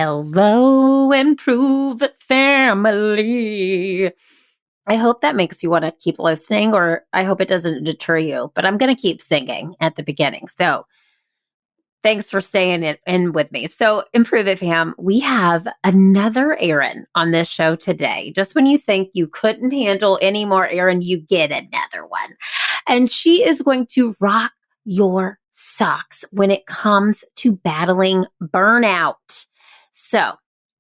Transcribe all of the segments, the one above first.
Hello, Improve It family. I hope that makes you want to keep listening, or I hope it doesn't deter you, but I'm going to keep singing at the beginning. So thanks for staying in with me. So Improve It fam, we have another Erin on this show today. Just when you think you couldn't handle any more Erin, you get another one. And she is going to rock your socks when it comes to battling burnout. So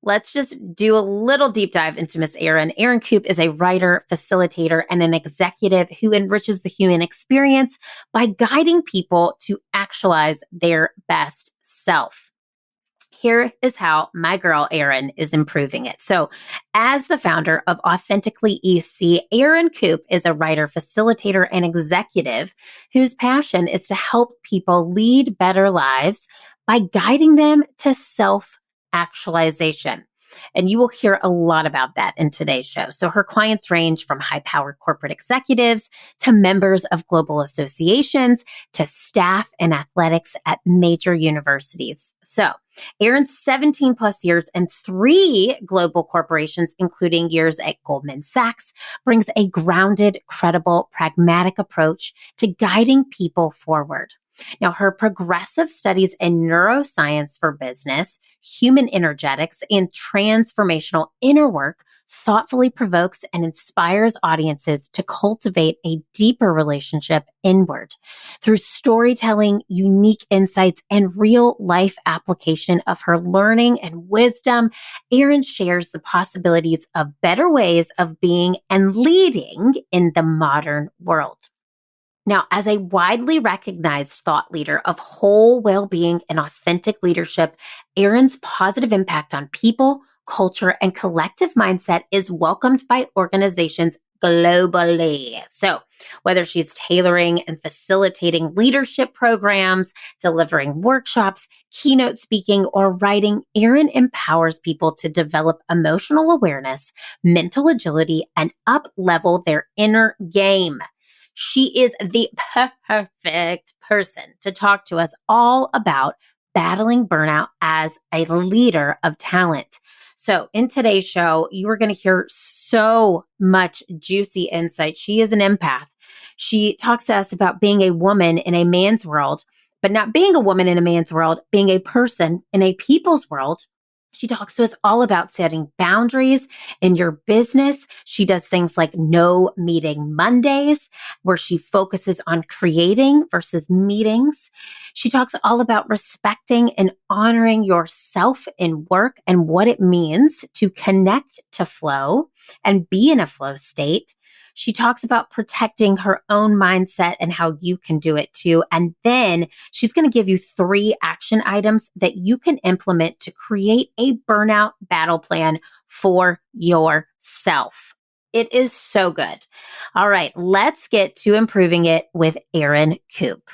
let's just do a little deep dive into Miss Erin. Erin Coop is a writer, facilitator, and an executive who enriches the human experience by guiding people to actualize their best self. Here is how my girl Erin is improving it. So as the founder of Authentically EC, Erin Coop is a writer, facilitator, and executive whose passion is to help people lead better lives by guiding them to self-actualization. And you will hear a lot about that in today's show. So her clients range from high-powered corporate executives to members of global associations to staff and athletics at major universities. So Erin's 17 plus years and 3 global corporations, including years at Goldman Sachs, brings a grounded, credible, pragmatic approach to guiding people forward. Now, her progressive studies in neuroscience for business, human energetics, and transformational inner work thoughtfully provokes and inspires audiences to cultivate a deeper relationship inward. Through storytelling, unique insights, and real-life application of her learning and wisdom, Erin shares the possibilities of better ways of being and leading in the modern world. Now, as a widely recognized thought leader of whole well-being and authentic leadership, Erin's positive impact on people, culture, and collective mindset is welcomed by organizations globally. So whether she's tailoring and facilitating leadership programs, delivering workshops, keynote speaking, or writing, Erin empowers people to develop emotional awareness, mental agility, and up-level their inner game. She is the perfect person to talk to us all about battling burnout as a leader of talent. So in today's show, you are going to hear so much juicy insight. She is an empath. She talks to us about being a woman in a man's world, but not being a woman in a man's world, being a person in a people's world. She talks to us all about setting boundaries in your business. She does things like no meeting Mondays, where she focuses on creating versus meetings. She talks all about respecting and honoring yourself in work and what it means to connect to flow and be in a flow state. She talks about protecting her own mindset and how you can do it too. And then she's going to give you 3 action items that you can implement to create a burnout battle plan for yourself. It is so good. All right, let's get to improving it with Erin Coop.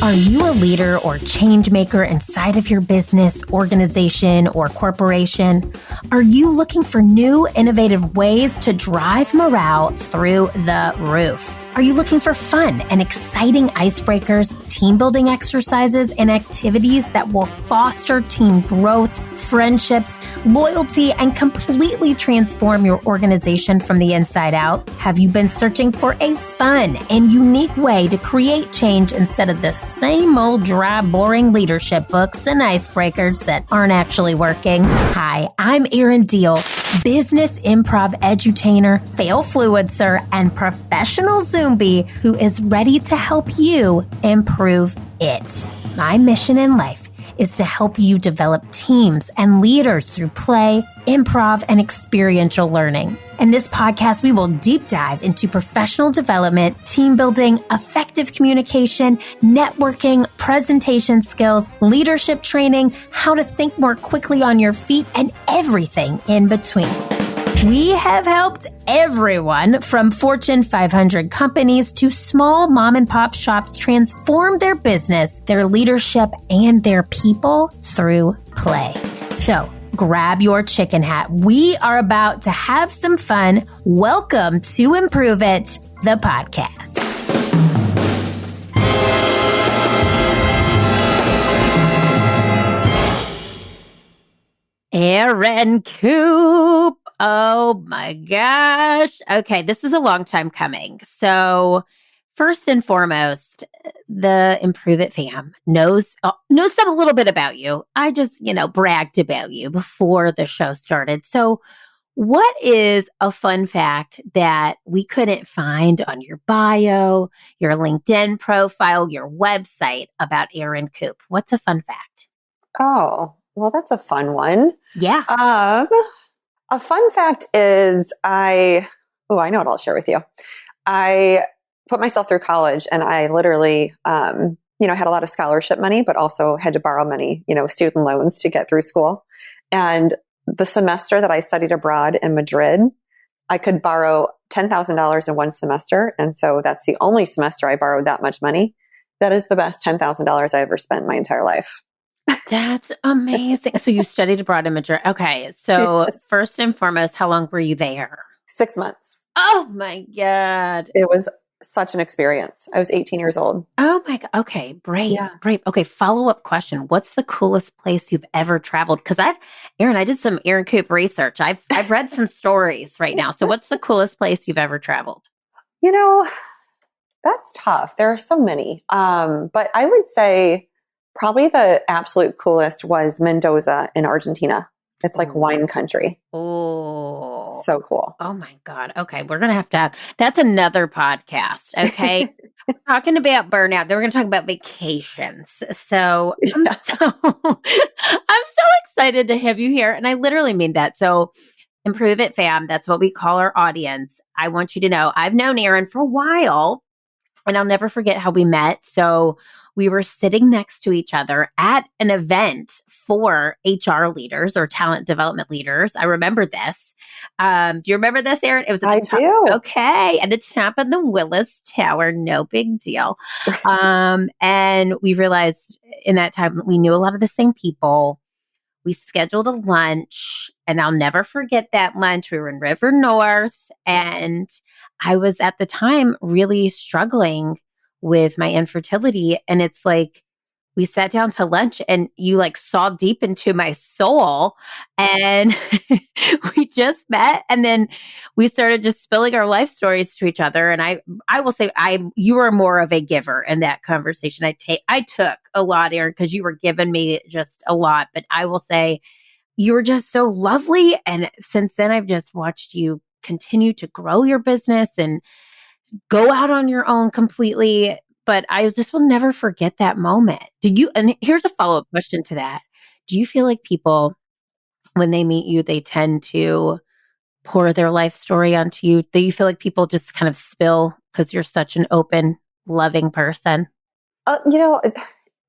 Are you a leader or change maker inside of your business, organization, or corporation? Are you looking for new, innovative ways to drive morale through the roof? Are you looking for fun and exciting icebreakers, team building exercises, and activities that will foster team growth, friendships, loyalty, and completely transform your organization from the inside out? Have you been searching for a fun and unique way to create change instead of the same old dry, boring leadership books and icebreakers that aren't actually working? Hi, I'm Erin Deal, business improv edutainer, fail fluencer, and professional Zombie who is ready to help you improve it. My mission in life is to help you develop teams and leaders through play, improv, and experiential learning. In this podcast, we will deep dive into professional development, team building, effective communication, networking, presentation skills, leadership training, how to think more quickly on your feet, and everything in between. We have helped everyone from Fortune 500 companies to small mom and pop shops transform their business, their leadership, and their people through play. So grab your chicken hat. We are about to have some fun. Welcome to Improve It, the podcast. Erin Coop. Oh my gosh. Okay, this is a long time coming. So, first and foremost, the Improve It fam knows a little bit about you. I just, bragged about you before the show started. So, what is a fun fact that we couldn't find on your bio, your LinkedIn profile, your website about Erin Coop? What's a fun fact? Oh, well, that's a fun one. Yeah. A fun fact is I know what I'll share with you. I put myself through college and I literally, had a lot of scholarship money, but also had to borrow money, student loans to get through school. And the semester that I studied abroad in Madrid, I could borrow $10,000 in one semester. And so that's the only semester I borrowed that much money. That is the best $10,000 I ever spent in my entire life. That's amazing. So you studied abroad in Madrid. Okay. So Yes. first and foremost, how long were you there? 6 months. Oh my God. It was such an experience. I was 18 years old. Oh my God. Okay. Brave. Yeah. Brave. Okay. Follow-up question. What's the coolest place you've ever traveled? Because Erin, I did some Erin Coop research. I've read some stories right now. So what's the coolest place you've ever traveled? That's tough. There are so many. But I would say probably the absolute coolest was Mendoza in Argentina. It's like wine country. Oh, So cool. Oh my God. Okay. We're going to have, that's another podcast. Okay. We're talking about burnout. Then we're going to talk about vacations. So, Yeah. I'm so excited to have you here. And I literally mean that. So Improve It fam, that's what we call our audience. I want you to know I've known Erin for a while and I'll never forget how we met. So we were sitting next to each other at an event for HR leaders or talent development leaders. I remember this. Do you remember this, Erin? It was at I do. Okay. At the top of the Willis Tower. No big deal. And we realized in that time that we knew a lot of the same people. We scheduled a lunch and I'll never forget that lunch. We were in River North and I was at the time really struggling with my infertility. And it's like, we sat down to lunch and you like saw deep into my soul and we just met. And then we started just spilling our life stories to each other. And I will say you were more of a giver in that conversation. I took a lot, Erin, because you were giving me just a lot, but I will say you were just so lovely. And since then I've just watched you continue to grow your business and go out on your own completely. But I just will never forget that moment. And here's a follow-up question to that. Do you feel like people, when they meet you, they tend to pour their life story onto you? Do you feel like people just kind of spill because you're such an open, loving person?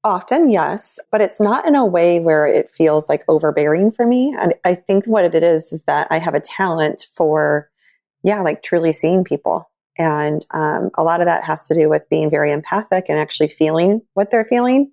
Often, yes, but it's not in a way where it feels like overbearing for me. And I think what it is that I have a talent for, like truly seeing people. And a lot of that has to do with being very empathic and actually feeling what they're feeling,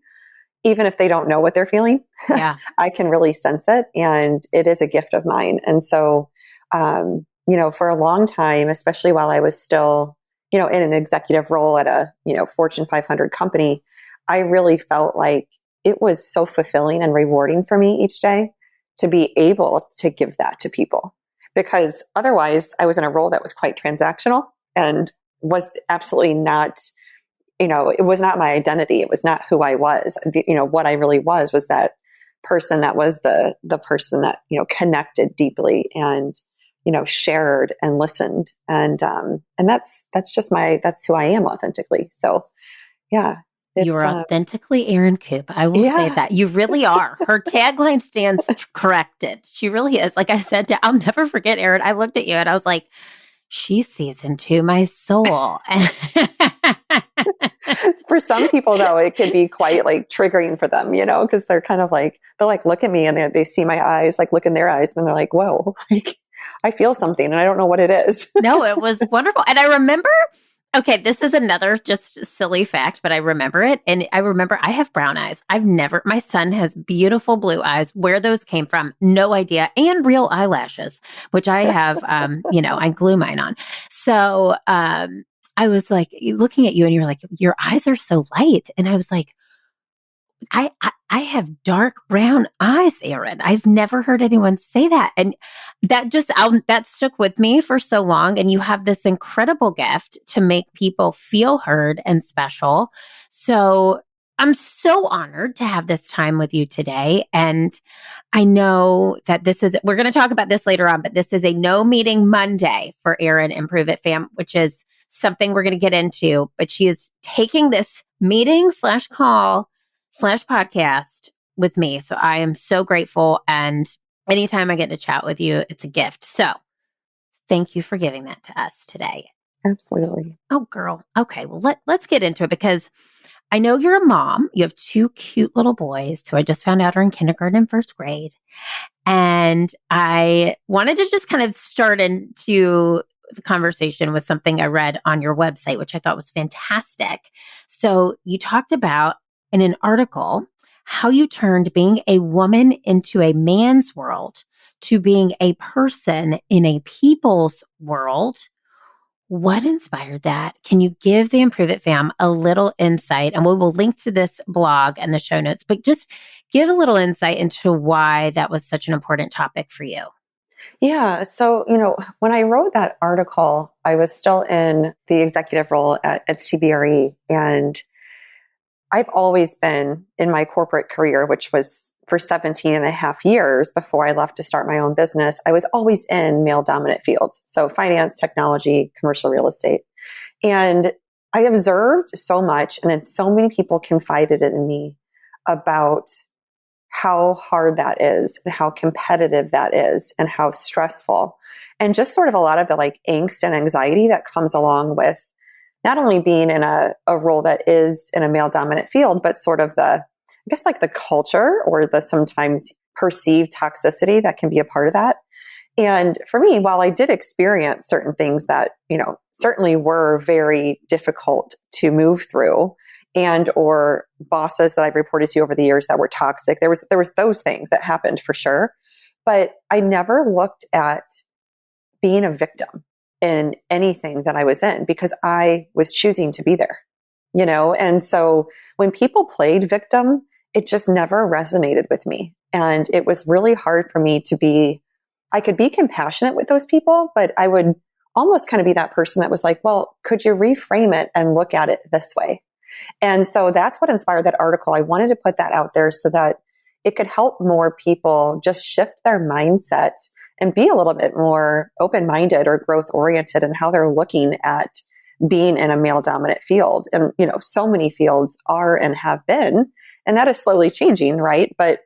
even if they don't know what they're feeling. Yeah. I can really sense it, and it is a gift of mine. And so, for a long time, especially while I was still, in an executive role at a, Fortune 500 company, I really felt like it was so fulfilling and rewarding for me each day to be able to give that to people, because otherwise I was in a role that was quite transactional and was absolutely not, it was not my identity. It was not who I was. What I really was that person that was the person that, connected deeply and, shared and listened. And that's who I am authentically. So yeah. You're authentically Erin Coop. I will say that. You really are. Her tagline stands corrected. She really is. Like I said, I'll never forget, Erin. I looked at you and I was like, she sees into my soul. For some people, though, it can be quite like triggering for them, because they're kind of like, they'll like look at me and they see my eyes, like look in their eyes, and they're like, whoa, like I feel something and I don't know what it is. No, it was wonderful. And I remember, okay, this is another just silly fact, but I remember it. And I remember I have brown eyes. My son has beautiful blue eyes. Where those came from, no idea. And real eyelashes, which I have, I glue mine on. So I was like looking at you and you're like, your eyes are so light. And I was like, I have dark brown eyes, Erin. I've never heard anyone say that. And that stuck with me for so long. And you have this incredible gift to make people feel heard and special. So I'm so honored to have this time with you today. And I know that we're going to talk about this later on, but this is a no meeting Monday for Erin Improve It Fam, which is something we're going to get into. But she is taking this meeting/call/podcast with me. So I am so grateful. And anytime I get to chat with you, it's a gift. So thank you for giving that to us today. Absolutely. Oh, girl. Okay. Well, let's get into it because I know you're a mom. You have 2 cute little boys who I just found out are in kindergarten and first grade. And I wanted to just kind of start into the conversation with something I read on your website, which I thought was fantastic. So you talked about in an article how you turned being a woman into a man's world to being a person in a people's world. What inspired that? Can you give the Improve It fam a little insight? And we will link to this blog and the show notes, but just give a little insight into why that was such an important topic for you. Yeah. So, when I wrote that article, I was still in the executive role at CBRE. And I've always been in my corporate career, which was for 17 and a half years before I left to start my own business. I was always in male dominant fields. So finance, technology, commercial real estate. And I observed so much, and then so many people confided in me about how hard that is and how competitive that is and how stressful, and just sort of a lot of the angst and anxiety that comes along with not only being in a role that is in a male dominant field, but sort of the culture or the sometimes perceived toxicity that can be a part of that. And for me, while I did experience certain things that, certainly were very difficult to move through, and or bosses that I've reported to over the years that were toxic, there was those things that happened for sure. But I never looked at being a victim in anything that I was in because I was choosing to be there, And so when people played victim, it just never resonated with me. And it was really hard for me I could be compassionate with those people, but I would almost kind of be that person that was like, well, could you reframe it and look at it this way? And so that's what inspired that article. I wanted to put that out there so that it could help more people just shift their mindset and be a little bit more open-minded or growth-oriented in how they're looking at being in a male-dominant field. And, so many fields are and have been, and that is slowly changing, right? But,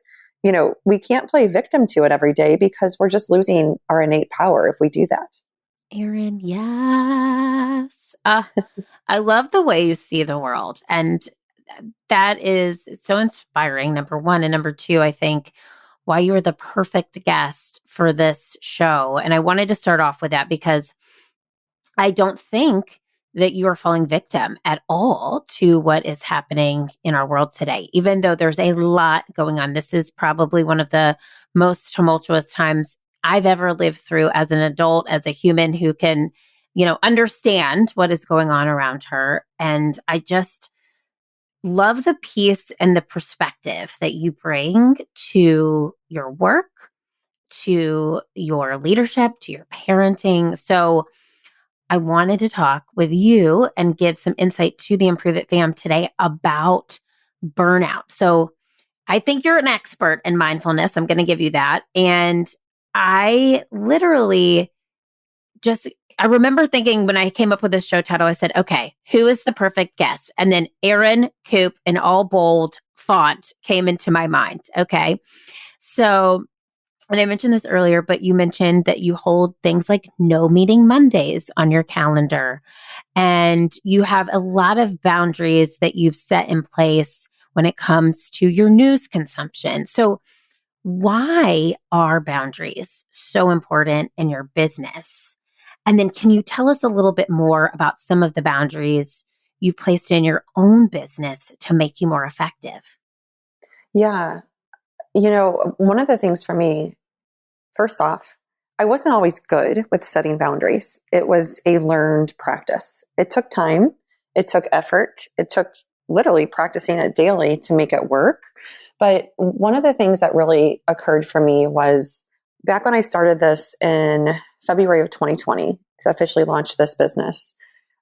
we can't play victim to it every day because we're just losing our innate power if we do that. Erin, yes. I love the way you see the world. And that is so inspiring, number one. And number two, I think why you are the perfect guest for this show. And I wanted to start off with that because I don't think that you are falling victim at all to what is happening in our world today, even though there's a lot going on. This is probably one of the most tumultuous times I've ever lived through as an adult, as a human who can, understand what is going on around her. And I just love the piece and the perspective that you bring to your work, to your leadership, to your parenting. So I wanted to talk with you and give some insight to the Improve It fam today about burnout. So I think you're an expert in mindfulness. I'm going to give you that. And I literally I remember thinking when I came up with this show title, I said, okay, who is the perfect guest? And then Erin Coop in all bold font came into my mind. Okay. So, and I mentioned this earlier, but you mentioned that you hold things like no meeting Mondays on your calendar. And you have a lot of boundaries that you've set in place when it comes to your news consumption. So why are boundaries so important in your business? And then can you tell us a little bit more about some of the boundaries you've placed in your own business to make you more effective? Yeah. One of the things for me, first off, I wasn't always good with setting boundaries. It was a learned practice. It took time. It took effort. It took, literally practicing it daily to make it work. But one of the things that really occurred for me was back when I started this in February of 2020, to officially launch this business,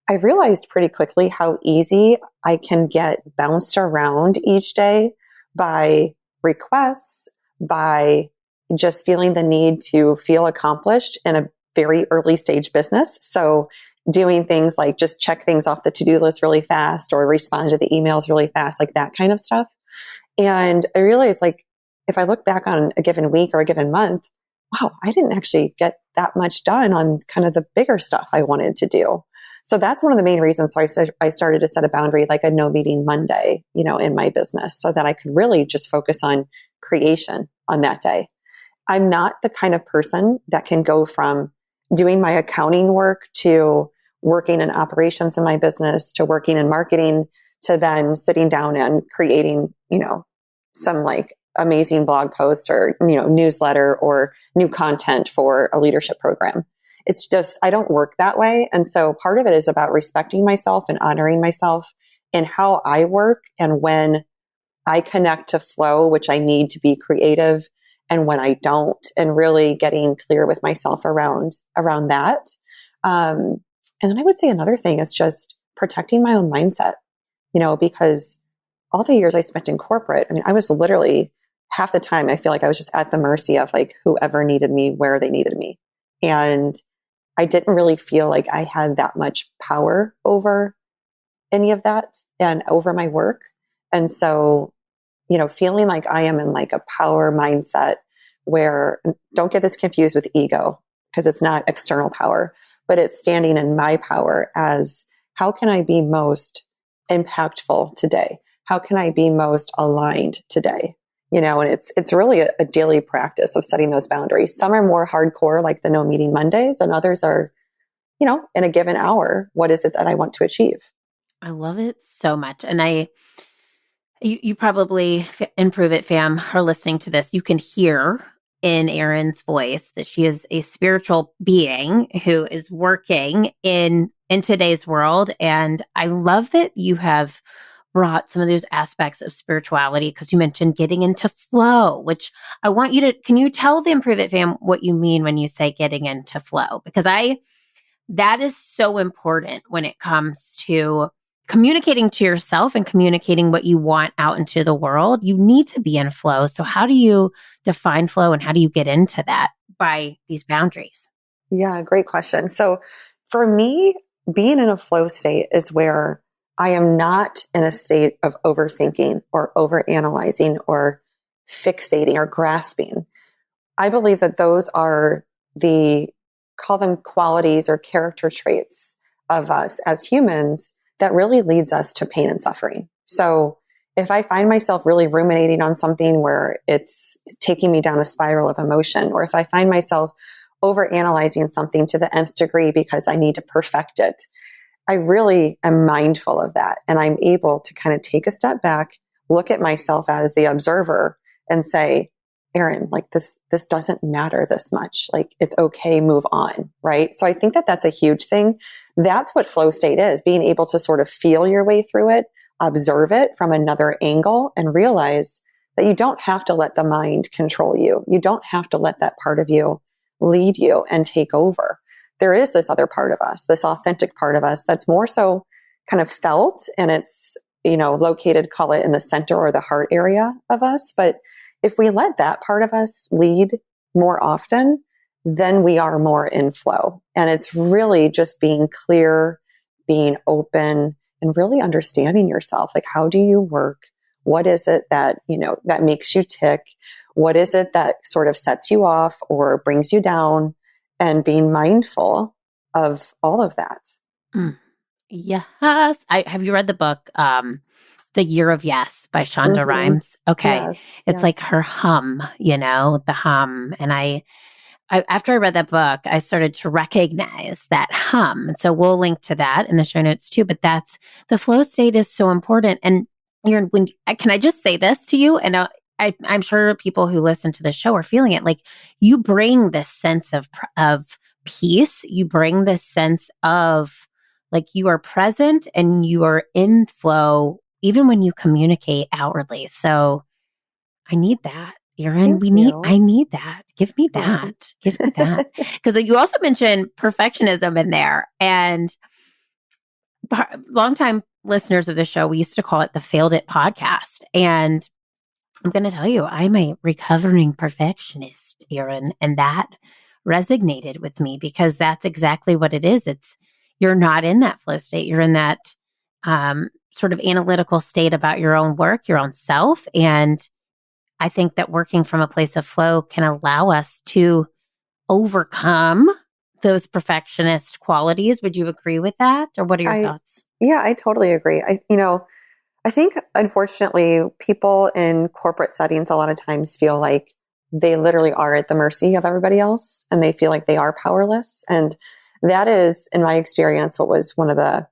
I realized pretty quickly how easy I can get bounced around each day by requests, by just feeling the need to feel accomplished in a very early stage business. So doing things like just check things off the to-do list really fast or respond to the emails really fast, like that kind of stuff. And I realized, like, if I look back on a given week or a given month, wow, I didn't actually get that much done on kind of the bigger stuff I wanted to do. So that's one of the main reasons. So I started to set a boundary, like a no meeting Monday, in my business, so that I could really just focus on creation on that day. I'm not the kind of person that can go from doing my accounting work to working in operations in my business to working in marketing to then sitting down and creating, some like amazing blog post or, newsletter or new content for a leadership program. It's just, I don't work that way. And so part of it is about respecting myself and honoring myself in how I work and when I connect to flow, which I need to be creative, and when I don't, and really getting clear with myself around that. And then I would say another thing is just protecting my own mindset, because all the years I spent in corporate, I mean, I was literally half the time, I feel like I was just at the mercy of like whoever needed me, where they needed me. And I didn't really feel like I had that much power over any of that and over my work. And so, feeling like I am in like a power mindset where, don't get this confused with ego, because it's not external power, but it's standing in my power as how can I be most impactful today? How can I be most aligned today? And it's really a daily practice of setting those boundaries. Some are more hardcore, like the no meeting Mondays, and others are, in a given hour, what is it that I want to achieve? I love it so much. And you probably, Improve It fam, are listening to this. You can hear in Erin's voice that she is a spiritual being who is working in today's world. And I love that you have brought some of those aspects of spirituality, because you mentioned getting into flow, which I want you to, can you tell the Improve It fam what you mean when you say getting into flow? Because that is so important when it comes to communicating to yourself and communicating what you want out into the world. You need to be in flow. So how do you define flow and how do you get into that by these boundaries? Yeah, great question. So for me, being in a flow state is where I am not in a state of overthinking or overanalyzing or fixating or grasping. I believe that those are call them qualities or character traits of us as humans that really leads us to pain and suffering. So if I find myself really ruminating on something where it's taking me down a spiral of emotion, or if I find myself overanalyzing something to the nth degree because I need to perfect it, I really am mindful of that. And I'm able to kind of take a step back, look at myself as the observer and say, Erin, like this doesn't matter this much. Like it's okay, move on, right? So I think that that's a huge thing. That's what flow state is, being able to sort of feel your way through it, observe it from another angle, and realize that you don't have to let the mind control you. You don't have to let that part of you lead you and take over. There is this other part of us, this authentic part of us that's more so kind of felt, and it's, located, call it in the center or the heart area of us. But if we let that part of us lead more often, then we are more in flow. And it's really just being clear, being open, and really understanding yourself. Like, how do you work? What is it that, that makes you tick? What is it that sort of sets you off or brings you down? And being mindful of all of that. Yes. Have you read the book, The Year of Yes by Shonda Rhimes? Okay. Yes, it's like her hum, the hum. And I after I read that book, I started to recognize that hum. And so we'll link to that in the show notes too. But the flow state is so important. And can I just say this to you? And I'm sure people who listen to the show are feeling it. Like, you bring this sense of peace. You bring this sense of like you are present and you are in flow even when you communicate outwardly. So I need that. Thank I you. need that. Give me Oh. that. Give me that. Because you also mentioned perfectionism in there. And longtime listeners of the show, we used to call it the Failed It podcast. And I'm going to tell you, I'm a recovering perfectionist, Erin, and that resonated with me because that's exactly what it is. You're not in that flow state. You're in that sort of analytical state about your own work, your own self. And I think that working from a place of flow can allow us to overcome those perfectionist qualities. Would you agree with that? Or what are your thoughts? Yeah, I totally agree. I think unfortunately people in corporate settings a lot of times feel like they literally are at the mercy of everybody else and they feel like they are powerless. And that is, in my experience, what was one of I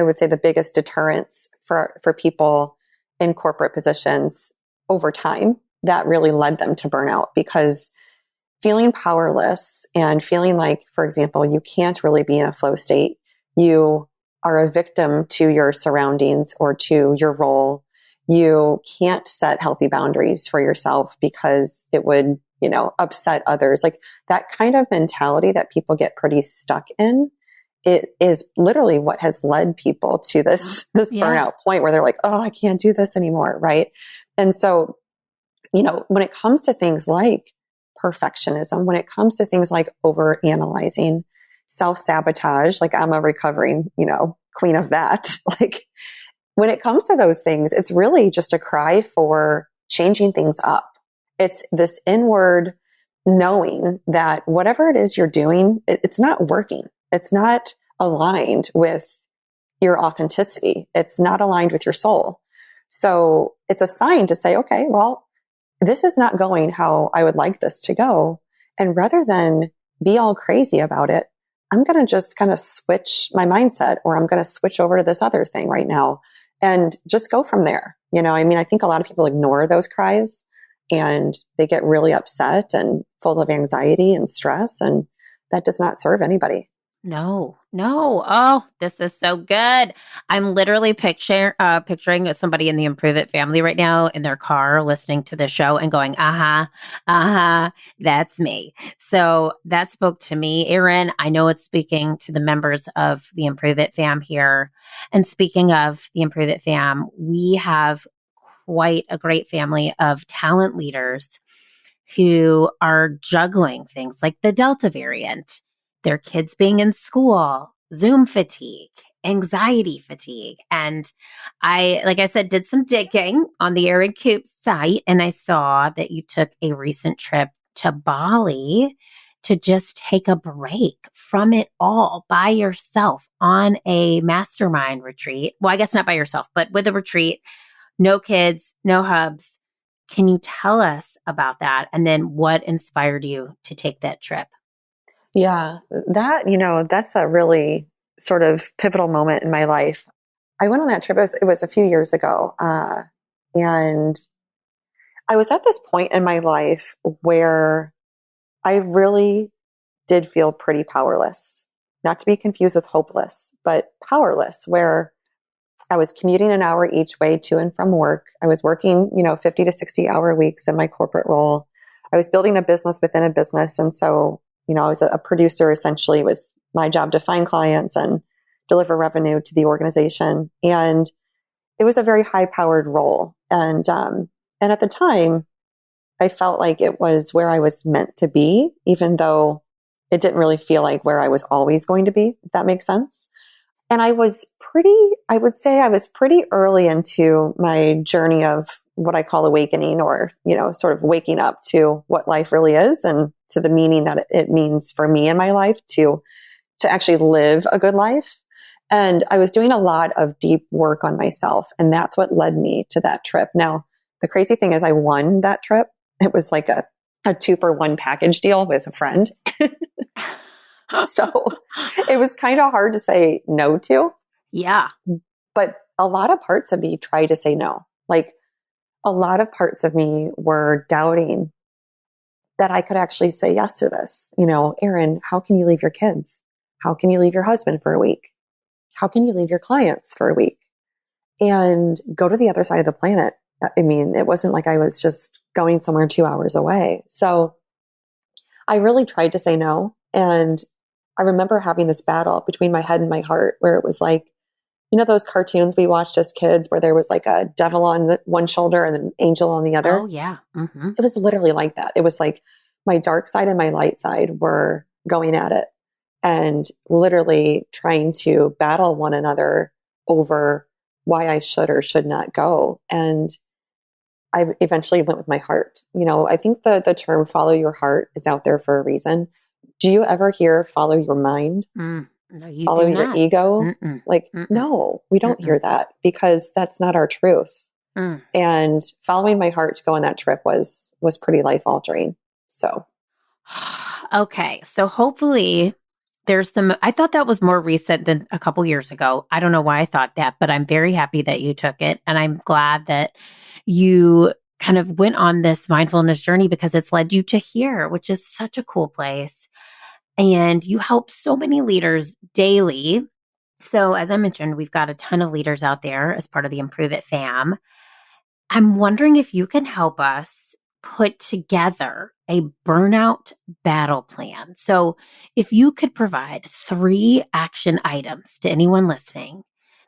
would say the biggest deterrents for people in corporate positions over time that really led them to burnout, because feeling powerless and feeling like, for example, you can't really be in a flow state. You are a victim to your surroundings or to your role. You can't set healthy boundaries for yourself because it would, upset others. Like that kind of mentality that people get pretty stuck in, it is literally what has led people to this burnout point where they're like, oh, I can't do this anymore. Right. And so, when it comes to things like perfectionism, when it comes to things like over analyzing, self-sabotage, like I'm a recovering, queen of that. Like when it comes to those things, it's really just a cry for changing things up. It's this inward knowing that whatever it is you're doing, it's not working. It's not aligned with your authenticity. It's not aligned with your soul. So it's a sign to say, okay, well, this is not going how I would like this to go. And rather than be all crazy about it, I'm going to just kind of switch my mindset, or I'm going to switch over to this other thing right now and just go from there. I think a lot of people ignore those cries and they get really upset and full of anxiety and stress, and that does not serve anybody. No. Oh, this is so good. I'm literally picturing somebody in the Improve It family right now in their car listening to the show and going, that's me. So that spoke to me, Erin. I know it's speaking to the members of the Improve It fam here. And speaking of the Improve It fam, we have quite a great family of talent leaders who are juggling things like the Delta variant, their kids being in school, Zoom fatigue, anxiety fatigue. And like I said, did some digging on the Erin Coop site, and I saw that you took a recent trip to Bali to just take a break from it all by yourself on a mastermind retreat. Well, I guess not by yourself, but with a retreat, no kids, no hubs. Can you tell us about that? And then what inspired you to take that trip? Yeah, that's a really sort of pivotal moment in my life. I went on that trip. It was a few years ago. And I was at this point in my life where I really did feel pretty powerless, not to be confused with hopeless, but powerless, where I was commuting an hour each way to and from work. I was working, 50 to 60 hour weeks in my corporate role. I was building a business within a business. And so, I was a producer. Essentially, it was my job to find clients and deliver revenue to the organization. And it was a very high powered role. And at the time, I felt like it was where I was meant to be, even though it didn't really feel like where I was always going to be, if that makes sense. And I would say I was pretty early into my journey of what I call awakening, or, sort of waking up to what life really is and to the meaning that it means for me in my life to actually live a good life. And I was doing a lot of deep work on myself. And that's what led me to that trip. Now, the crazy thing is I won that trip. It was like a 2-for-1 package deal with a friend. So it was kind of hard to say no to. Yeah. But a lot of parts of me tried to say no. Like a lot of parts of me were doubting that I could actually say yes to this. Erin, how can you leave your kids? How can you leave your husband for a week? How can you leave your clients for a week? and go to the other side of the planet. I mean, it wasn't like I was just going somewhere 2 hours away. So I really tried to say no. And I remember having this battle between my head and my heart where it was like, you know, those cartoons we watched as kids where there was like a devil on the one shoulder and an angel on the other. Oh, yeah. Mm-hmm. It was literally like that. It was like my dark side and my light side were going at it and literally trying to battle one another over why I should or should not go. And I eventually went with my heart. You know, I think the term follow your heart is out there for a reason. Do you ever hear follow your mind? No, you Follow do your not. ego? Mm-mm. Like, Mm-mm. no, we don't Mm-mm. hear that because that's not our truth. Mm. And following my heart to go on that trip was pretty life altering. So, Okay. So hopefully there's I thought that was more recent than a couple years ago. I don't know why I thought that, but I'm very happy that you took it. And I'm glad that you kind of went on this mindfulness journey because it's led you to here, which is such a cool place. And you help so many leaders daily. So as I mentioned, we've got a ton of leaders out there as part of the Improve It fam. I'm wondering if you can help us put together a burnout battle plan. So, if you could provide 3 action items to anyone listening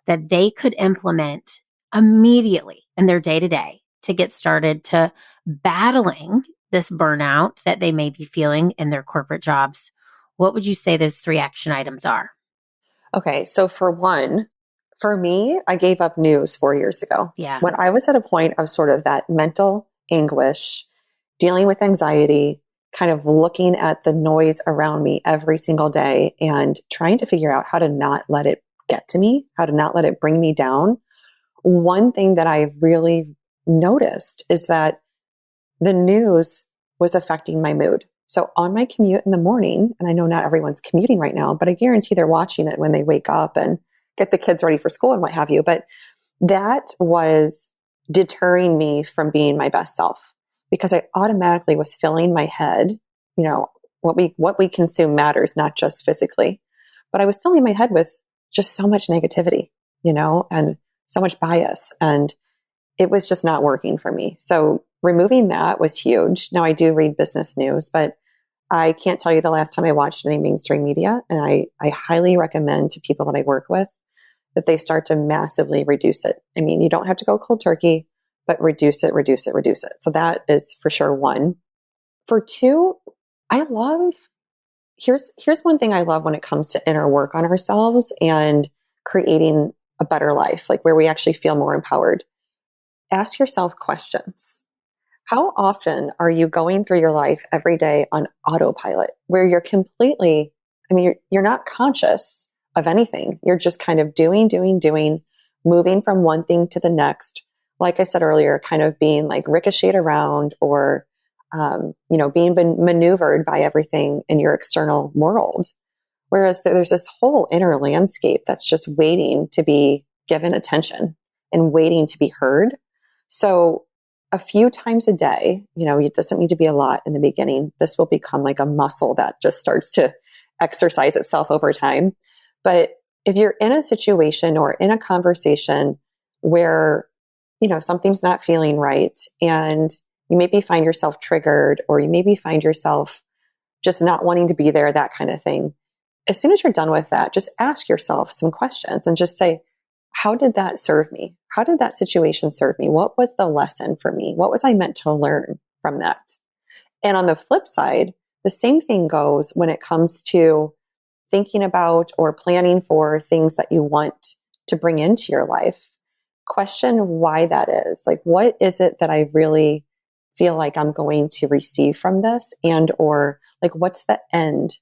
that they could implement immediately in their day to day to get started to battling this burnout that they may be feeling in their corporate jobs, what would you say those 3 action items are? okay. So for one, for me, I gave up news 4 years ago. Yeah. When I was at a point of sort of that mental anguish, dealing with anxiety, kind of looking at the noise around me every single day and trying to figure out how to not let it get to me, how to not let it bring me down. One thing that I really noticed is that the news was affecting my mood. So on my commute in the morning, and I know not everyone's commuting right now, but I guarantee they're watching it when they wake up and get the kids ready for school and what have you. But that was deterring me from being my best self because I automatically was filling my head, you know, what we consume matters, not just physically, but I was filling my head with just so much negativity, you know, and so much bias. And it was just not working for me. So removing that was huge. Now I do read business news, but I can't tell you the last time I watched any mainstream media. And I highly recommend to people that I work with that they start to massively reduce it. I mean, you don't have to go cold turkey, but reduce it, reduce it, reduce it. So that is for sure one. For two, here's one thing I love when it comes to inner work on ourselves and creating a better life, like where we actually feel more empowered. Ask yourself questions. How often are you going through your life every day on autopilot where you're completely, you're not conscious of anything. You're just kind of doing, moving from one thing to the next. Like I said earlier, kind of being like ricocheted around or, being maneuvered by everything in your external world. Whereas there's this whole inner landscape that's just waiting to be given attention and waiting to be heard. So a few times a day, it doesn't need to be a lot in the beginning. This will become like a muscle that just starts to exercise itself over time. But if you're in a situation or in a conversation where, something's not feeling right and you maybe find yourself triggered or you maybe find yourself just not wanting to be there, that kind of thing. As soon as you're done with that, just ask yourself some questions and just say, how did that serve me? How did that situation serve me? What was the lesson for me? What was I meant to learn from that? And on the flip side, the same thing goes when it comes to thinking about or planning for things that you want to bring into your life. Question why that is. Like, what is it that I really feel like I'm going to receive from this? And or like, what's the end,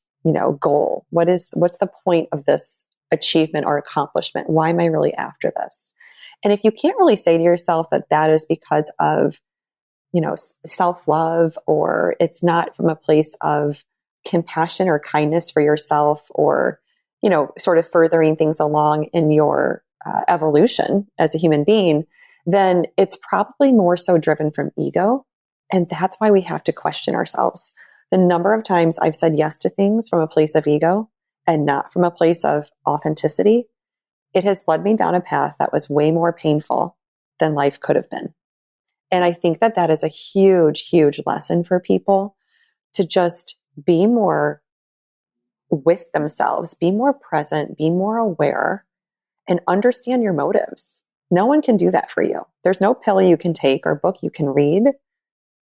goal? What's the point of this achievement or accomplishment? Why am I really after this? And if you can't really say to yourself that that is because of, self-love, or it's not from a place of compassion or kindness for yourself, or, sort of furthering things along in your evolution as a human being, then it's probably more so driven from ego. And that's why we have to question ourselves. The number of times I've said yes to things from a place of ego and not from a place of authenticity it has led me down a path that was way more painful than life could have been. And I think that that is a huge, huge lesson for people to just be more with themselves, be more present, be more aware, and understand your motives. No one can do that for you. There's no pill you can take or book you can read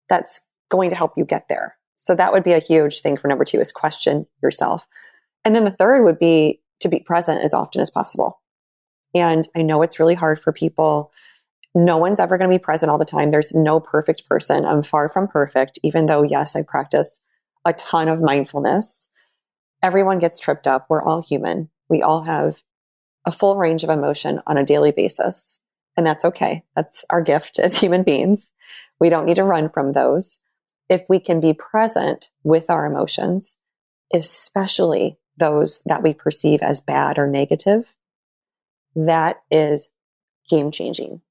that's going to help you get there. So that would be a huge thing for number 2 is question yourself. And then the third would be to be present as often as possible. And I know it's really hard for people. No one's ever going to be present all the time. There's no perfect person. I'm far from perfect, even though, yes, I practice a ton of mindfulness. Everyone gets tripped up. We're all human. We all have a full range of emotion on a daily basis. And that's okay. That's our gift as human beings. We don't need to run from those. If we can be present with our emotions, especially those that we perceive as bad or negative, that is game changing.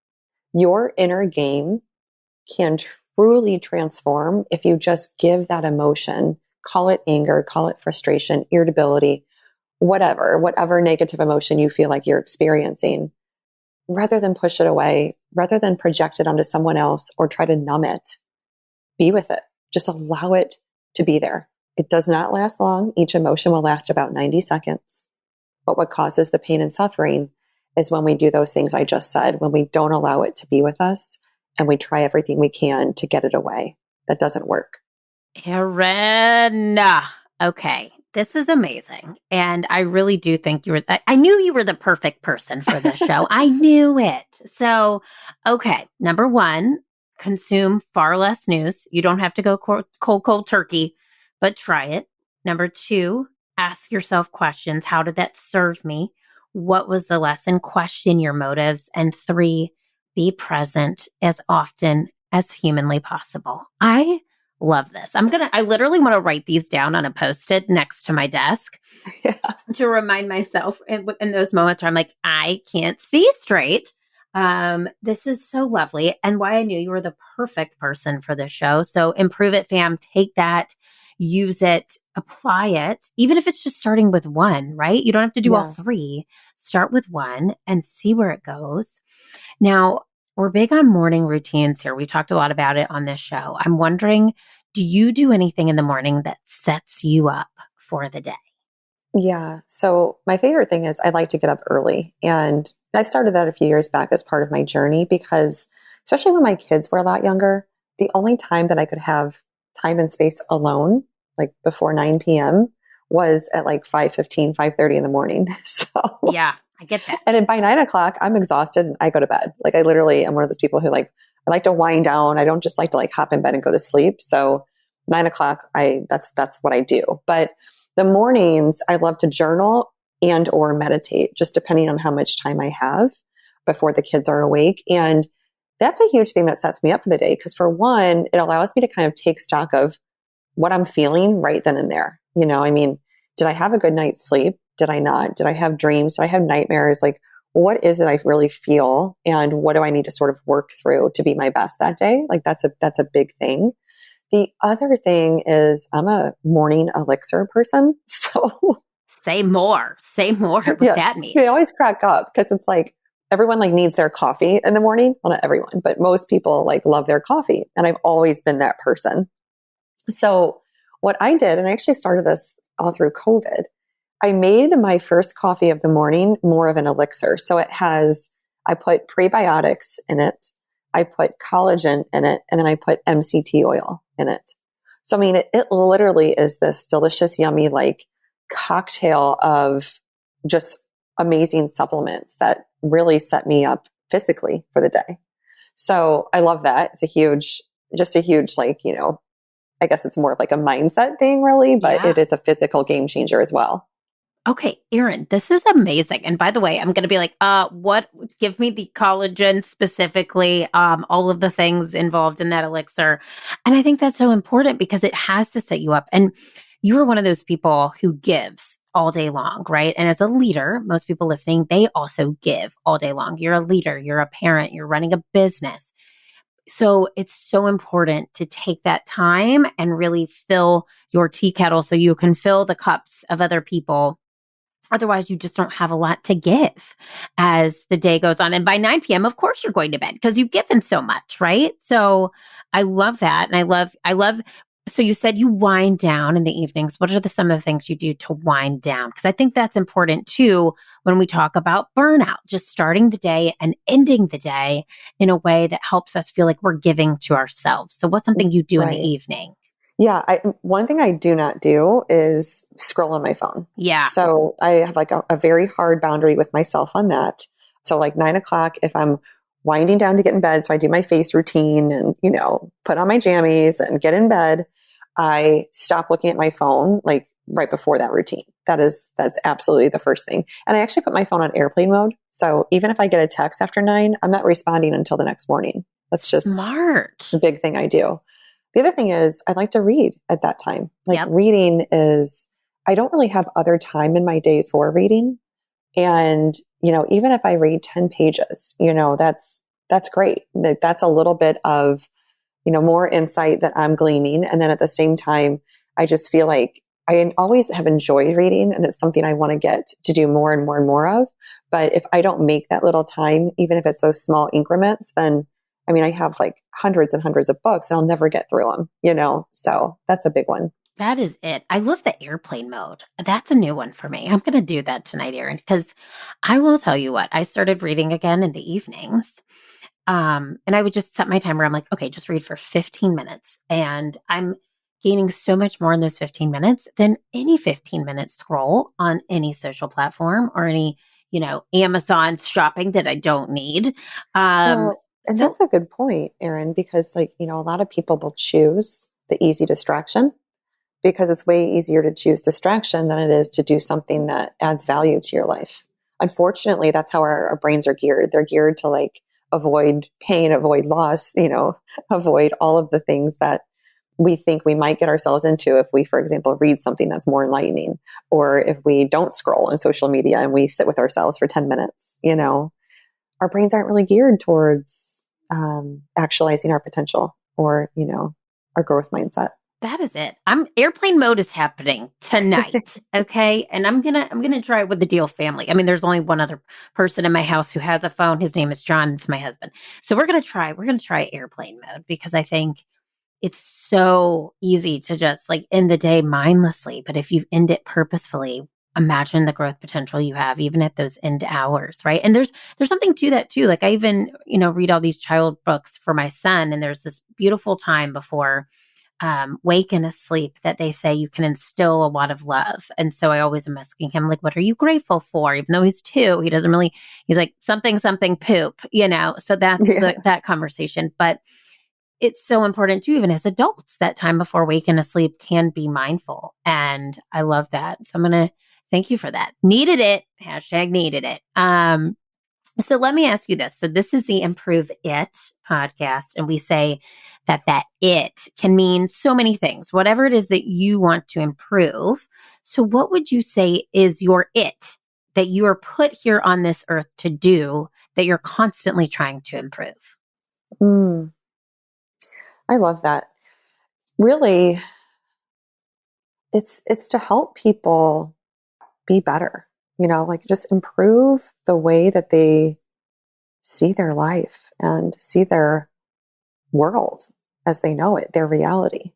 Your inner game can truly transform if you just give that emotion, call it anger, call it frustration, irritability, whatever negative emotion you feel like you're experiencing, rather than push it away, rather than project it onto someone else or try to numb it, be with it. Just allow it to be there. It does not last long. Each emotion will last about 90 seconds. But what causes the pain and suffering is when we do those things I just said, when we don't allow it to be with us and we try everything we can to get it away. That doesn't work. Erin, okay, this is amazing. And I really do think I knew you were the perfect person for this show. I knew it. So, okay, number 1, consume far less news. You don't have to go cold turkey, but try it. Number 2, ask yourself questions. How did that serve me? What was the lesson? Question your motives. And 3, be present as often as humanly possible. I love this. I literally want to write these down on a Post-it next to my desk to remind myself in those moments where I'm like, I can't see straight. This is so lovely, and why I knew you were the perfect person for this show. So improve it, fam. Take that, use it, apply it, even if it's just starting with 1, right? You don't have to do all 3. Start with 1 and see where it goes. Now, we're big on morning routines here. We talked a lot about it on this show. I'm wondering, do you do anything in the morning that sets you up for the day? Yeah. So my favorite thing is I like to get up early. And I started that a few years back as part of my journey because, especially when my kids were a lot younger, the only time that I could have time and space alone, like before 9 p.m., was at like 5:15, 5:30 in the morning. So yeah, I get that. And then by 9 o'clock, I'm exhausted and I go to bed. Like I literally am one of those people who I like to wind down. I don't just like to hop in bed and go to sleep. So 9 o'clock, that's what I do. But the mornings, I love to journal and or meditate, just depending on how much time I have before the kids are awake. And that's a huge thing that sets me up for the day. Because for one, it allows me to kind of take stock of what I'm feeling right then and there. Did I have a good night's sleep? Did I not? Did I have dreams? Did I have nightmares? Like, what is it I really feel? And what do I need to sort of work through to be my best that day? Like, that's a big thing. The other thing is I'm a morning elixir person. So say more what that means. They always crack up because it's like everyone needs their coffee in the morning. Well, not everyone, but most people love their coffee. And I've always been that person. So what I did, and I actually started this all through COVID, I made my first coffee of the morning more of an elixir. So I put prebiotics in it. I put collagen in it, and then I put MCT oil in it. So, it literally is this delicious, yummy, cocktail of just amazing supplements that really set me up physically for the day. So I love that. It's a huge, I guess it's more of a mindset thing really, but It is a physical game changer as well. Okay, Erin, this is amazing. And by the way, I'm going to be give me the collagen specifically, all of the things involved in that elixir. And I think that's so important because it has to set you up. And you are one of those people who gives all day long, right? And as a leader, most people listening, they also give all day long. You're a leader, you're a parent, you're running a business. So it's so important to take that time and really fill your tea kettle so you can fill the cups of other people Otherwise, you just don't have a lot to give as the day goes on. And by 9 p.m., of course, you're going to bed because you've given so much, right? So I love that. And I love, so you said you wind down in the evenings. What are some of the things you do to wind down? Because I think that's important too when we talk about burnout, just starting the day and ending the day in a way that helps us feel like we're giving to ourselves. So what's something you do in the evening? Yeah. One thing I do not do is scroll on my phone. Yeah. So I have like a very hard boundary with myself on that. So like 9 o'clock, if I'm winding down to get in bed, so I do my face routine and, put on my jammies and get in bed, I stop looking at my phone like right before that routine. That's absolutely the first thing. And I actually put my phone on airplane mode. So even if I get a text after 9, I'm not responding until the next morning. That's just smart. The big thing I do. The other thing is I like to read at that time. Reading is, I don't really have other time in my day for reading. And, even if I read 10 pages, that's great. That's a little bit of, more insight that I'm gleaning. And then at the same time, I just feel like I always have enjoyed reading and it's something I want to get to do more and more and more of. But if I don't make that little time, even if it's those small increments, then I have like hundreds and hundreds of books and I'll never get through them, so that's a big one. That is it. I love the airplane mode. That's a new one for me. I'm going to do that tonight, Erin, because I will tell you what, I started reading again in the evenings. And I would just set my timer. I'm like, okay, just read for 15 minutes. And I'm gaining so much more in those 15 minutes than any 15-minute scroll on any social platform or any, Amazon shopping that I don't need. And that's a good point, Erin, because a lot of people will choose the easy distraction because it's way easier to choose distraction than it is to do something that adds value to your life. Unfortunately, that's how our brains are geared. They're geared to avoid pain, avoid loss, avoid all of the things that we think we might get ourselves into if we, for example, read something that's more enlightening, or if we don't scroll on social media and we sit with ourselves for 10 minutes, our brains aren't really geared towards actualizing our potential or, our growth mindset. That is it. Airplane mode is happening tonight. Okay. And I'm gonna try it with the Deal family. There's only one other person in my house who has a phone. His name is John. It's my husband. So we're gonna try airplane mode because I think it's so easy to just end the day mindlessly. But if you end it purposefully, imagine the growth potential you have even at those end hours, right? And there's something to that too. I even, read all these child books for my son, and there's this beautiful time before wake and asleep that they say you can instill a lot of love. And so I always am asking him, what are you grateful for? Even though he's 2, he's like something poop, so that's that conversation. But it's so important too, even as adults, that time before wake and asleep can be mindful. And I love that. So I'm going to thank you for that. Needed it. #needed it. So let me ask you this. So this is the Improve It podcast. And we say that it can mean so many things, whatever it is that you want to improve. So what would you say is your it that you are put here on this earth to do that you're constantly trying to improve? I love that. Really, it's to help people be better, just improve the way that they see their life and see their world as they know it, their reality.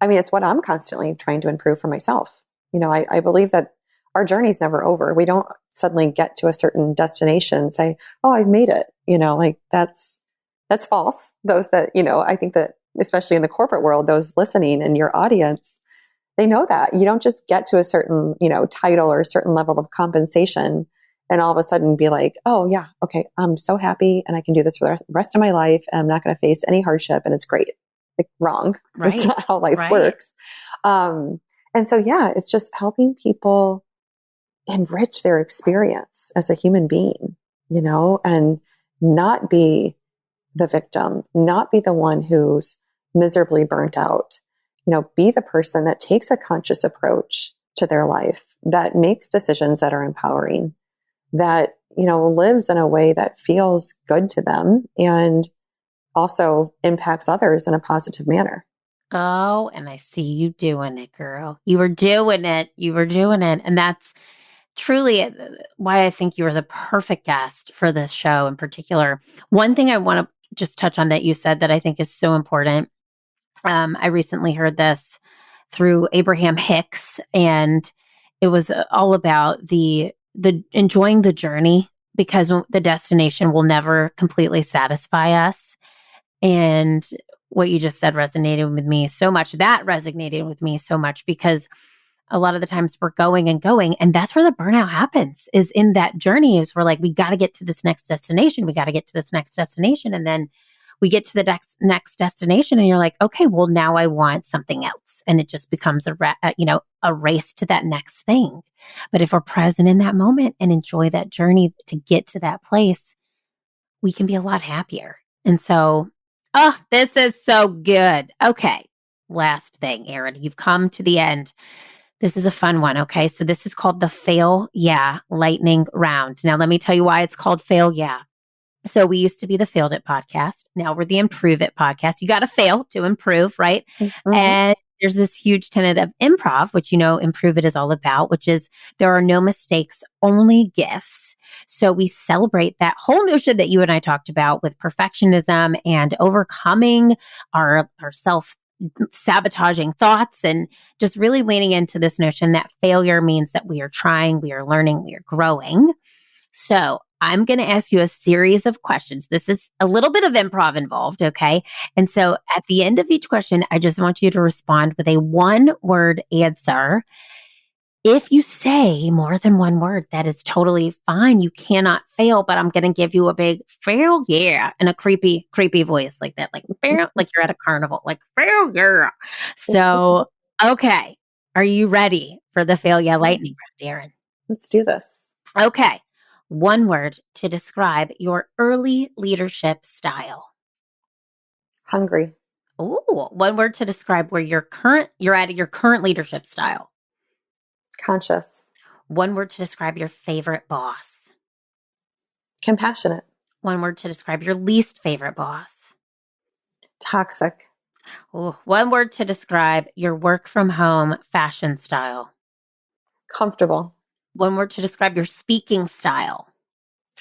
It's what I'm constantly trying to improve for myself. I believe that our journey's never over. We don't suddenly get to a certain destination and say, oh, I've made it. That's false. Those that, I think that especially in the corporate world, those listening and your audience, they know that you don't just get to a certain, title or a certain level of compensation and all of a sudden be like, oh yeah, okay, I'm so happy and I can do this for the rest of my life and I'm not going to face any hardship and it's great. Wrong. Right. That's not how life works. And so, yeah, it's just helping people enrich their experience as a human being, and not be the victim, not be the one who's miserably burnt out, be the person that takes a conscious approach to their life, that makes decisions that are empowering, that, lives in a way that feels good to them and also impacts others in a positive manner. Oh, and I see you doing it, girl. You were doing it. And that's truly why I think you are the perfect guest for this show in particular. One thing I want to just touch on that you said that I think is so important. I recently heard this through Abraham Hicks, and it was all about the enjoying the journey, because the destination will never completely satisfy us. And what you just said resonated with me so much. That resonated with me so much because a lot of the times we're going, and that's where the burnout happens, is in that journey. Is we're like, we got to get to this next destination. We got to get to this next destination. And then we get to the next destination and you're like, okay, well, now I want something else. And it just becomes a race to that next thing. But if we're present in that moment and enjoy that journey to get to that place, we can be a lot happier. And so, this is so good. Okay. Last thing, Erin, you've come to the end. This is a fun one. Okay. So this is called the Fail Yeah Lightning Round. Now, let me tell you why it's called Fail Yeah. So we used to be the Failed It podcast. Now we're the Improve It podcast. You got to fail to improve, right? Mm-hmm. And there's this huge tenet of improv, which, Improve It is all about, which is there are no mistakes, only gifts. So we celebrate that whole notion that you and I talked about with perfectionism and overcoming our self-sabotaging thoughts, and just really leaning into this notion that failure means that we are trying, we are learning, we are growing. So I'm going to ask you a series of questions. This is a little bit of improv involved, okay? And so at the end of each question, I just want you to respond with a one-word answer. If you say more than one word, that is totally fine. You cannot fail, but I'm going to give you a big fail, yeah, in a creepy voice like that, like fail, like you're at a carnival, like fail, yeah. So, okay, are you ready for the Fail Yeah Lightning Round, Erin? Let's do this. Okay. One word to describe your early leadership style. Hungry. Ooh, one word to describe where you're at your current leadership style. Conscious. One word to describe your favorite boss. Compassionate. One word to describe your least favorite boss. Toxic. Ooh, one word to describe your work from home fashion style. Comfortable. One word to describe your speaking style.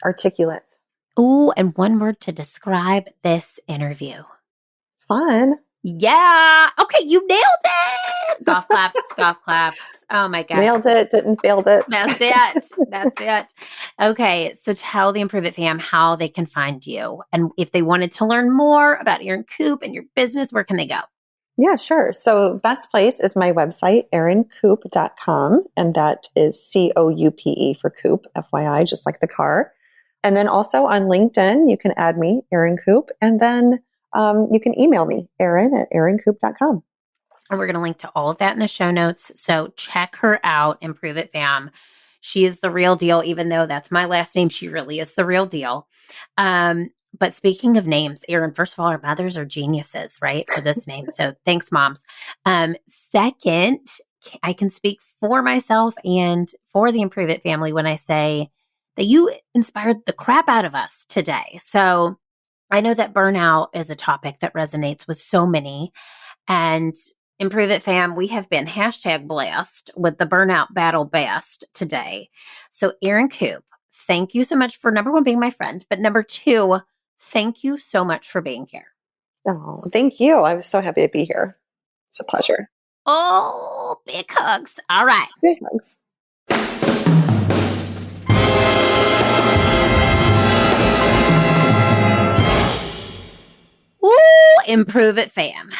Articulate. Ooh, and one word to describe this interview. Fun. Yeah. Okay, you nailed it. Golf claps, golf claps. Oh my gosh. Nailed it, didn't failed it. That's it. That's it. Okay, so tell the Improve It fam how they can find you. And if they wanted to learn more about Erin Coop and your business, where can they go? Yeah, sure. So best place is my website, erincoop.com. And that is COUPE for Coop, FYI, just like the car. And then also on LinkedIn, you can add me, Erin Coop. And then you can email me, erin@erincoop.com. And we're going to link to all of that in the show notes. So check her out, Improve It fam. She is the real deal, even though that's my last name. She really is the real deal. But speaking of names, Erin, first of all, our mothers are geniuses, right, for this name. So thanks, moms. Second, I can speak for myself and for the Improve It family when I say that you inspired the crap out of us today. So I know that burnout is a topic that resonates with so many. And Improve It fam, we have been #blessed with the burnout battle best today. So Erin Coop, thank you so much for, number one, being my friend, but number two, thank you so much for being here. Oh, thank you. I was so happy to be here. It's a pleasure. Oh, big hugs. All right. Big hugs. Woo, Improve It fam.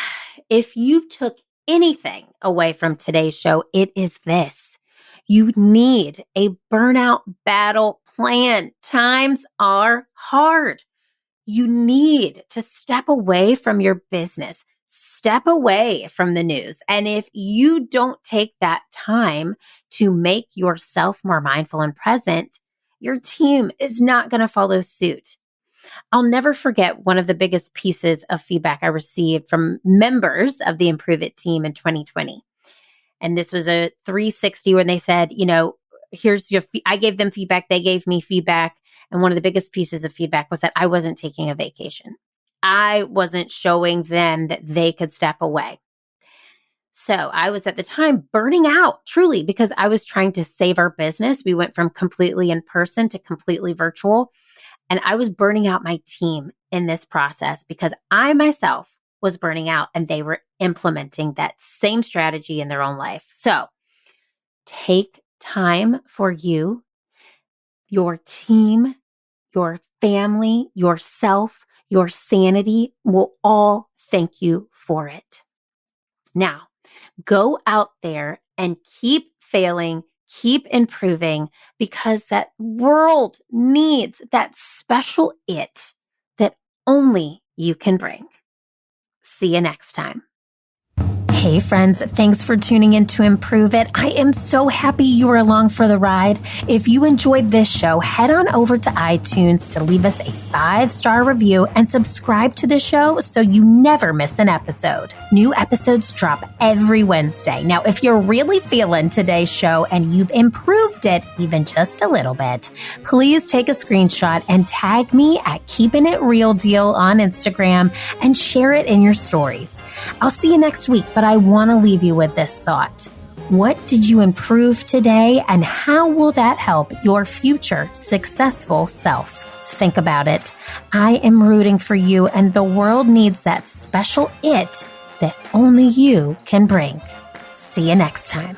If you took anything away from today's show, it is this. You need a burnout battle plan. Times are hard. You need to step away from your business, step away from the news. And if you don't take that time to make yourself more mindful and present, your team is not going to follow suit. I'll never forget one of the biggest pieces of feedback I received from members of the Improve It team in 2020. And this was a 360 when they said, here's your, I gave them feedback, they gave me feedback. And one of the biggest pieces of feedback was that I wasn't taking a vacation. I wasn't showing them that they could step away. So I was at the time burning out truly because I was trying to save our business. We went from completely in person to completely virtual. And I was burning out my team in this process because I myself was burning out and they were implementing that same strategy in their own life. So take time for you, your team, your family, yourself, your sanity will all thank you for it. Now, go out there and keep failing, keep improving, because that world needs that special it that only you can bring. See you next time. Hey friends, thanks for tuning in to Improve It. I am so happy you were along for the ride. If you enjoyed this show, head on over to iTunes to leave us a 5-star review and subscribe to the show so you never miss an episode. New episodes drop every Wednesday. Now, if you're really feeling today's show and you've improved it even just a little bit, please take a screenshot and tag me at Keeping It Real Deal on Instagram and share it in your stories. I'll see you next week, but I want to leave you with this thought. What did you improve today, and how will that help your future successful self? Think about it. I am rooting for you, and the world needs that special it that only you can bring. See you next time.